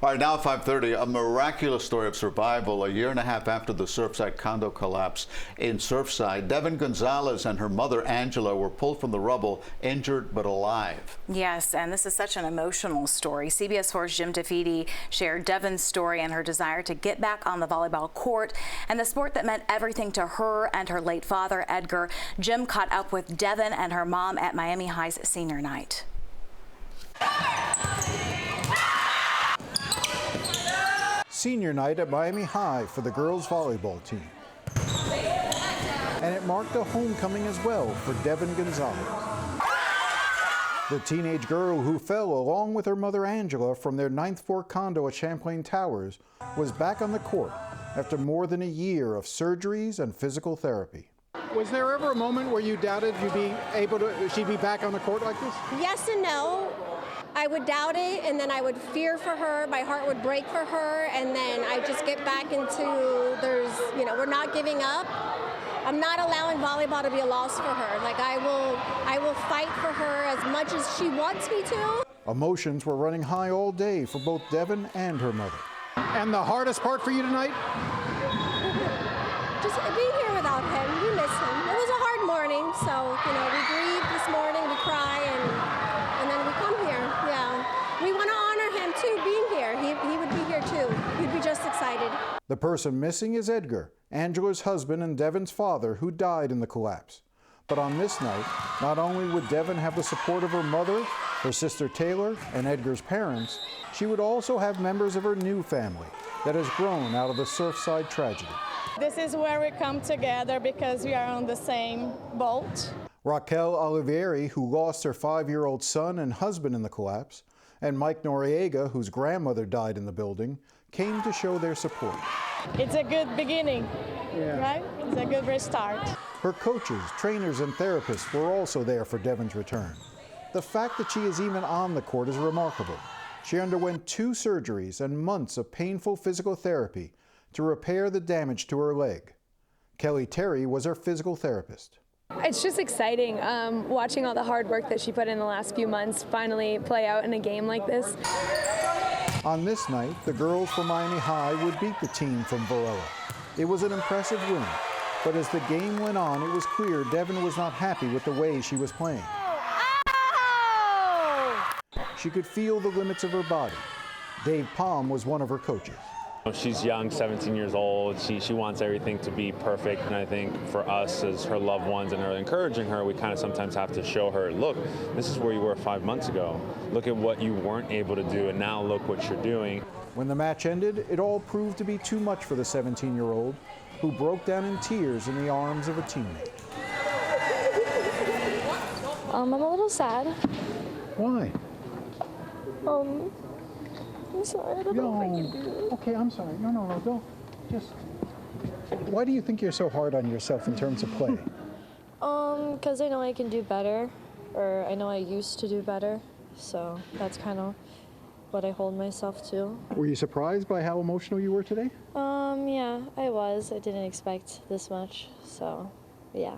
All right, now at 5:30, a miraculous story of survival a year and a half after the Surfside condo collapse in Surfside. Deven Gonzalez and her mother, Angela, were pulled from the rubble, injured but alive. Yes, and this is such an emotional story. CBS 4's Jim DeFede shared Deven's story and her desire to get back on the volleyball court and the sport that meant everything to her and her late father, Edgar. Jim caught up with Deven and her mom at Miami High's senior night. Senior night at Miami High for the girls volleyball team. And it marked a homecoming as well for Deven Gonzalez. The teenage girl who fell along with her mother Angela from their 9th floor condo at Champlain Towers was back on the court after more than a year of surgeries and physical therapy. Was there ever a moment where you doubted she'd be back on the court like this? Yes and no. I would doubt it, and then I would fear for her. My heart would break for her, and then I just get back into we're not giving up. I'm not allowing volleyball to be a loss for her. Like I will fight for her as much as she wants me to. Emotions were running high all day for both Deven and her mother. And the hardest part for you tonight? Just being here without him. We miss him. It was a hard morning, so we grieve this morning, we cry, and then we come here. Yeah, we want to honor him too, being here. He would be here too. He'd be just excited. The person missing is Edgar, Angela's husband and Deven's father, who died in the collapse. But on this night, not only would Deven have the support of her mother, her sister Taylor, and Edgar's parents, she would also have members of her new family that has grown out of the Surfside tragedy. This is where we come together because we are on the same boat. Raquel Olivieri, who lost her 5-year-old son and husband in the collapse, and Mike Noriega, whose grandmother died in the building, came to show their support. It's a good beginning, right? It's a good restart. Her coaches, trainers, and therapists were also there for Deven's return. The fact that she is even on the court is remarkable. She underwent 2 surgeries and months of painful physical therapy to repair the damage to her leg. Kelly Terry was her physical therapist. It's just exciting watching all the hard work that she put in the last few months finally play out in a game like this. On this night, the girls from Miami High would beat the team from Varela. It was an impressive win, but as the game went on, it was clear Deven was not happy with the way she was playing. She could feel the limits of her body. Dave Palm was one of her coaches. She's young, 17 years old. She wants everything to be perfect, and I think for us as her loved ones and her encouraging her, we kind of sometimes have to show her, look, this is where you were 5 months ago. Look at what you weren't able to do, and now look what you're doing. When the match ended, it all proved to be too much for the 17-year-old, who broke down in tears in the arms of a teammate. I'm a little sad. Why? I'm sorry, I don't know if I can do it. Okay, I'm sorry. No, don't. Just. Why do you think you're so hard on yourself in terms of play? Because I know I can do better, or I know I used to do better, so that's kind of what I hold myself to. Were you surprised by how emotional you were today? Yeah, I was. I didn't expect this much, so yeah.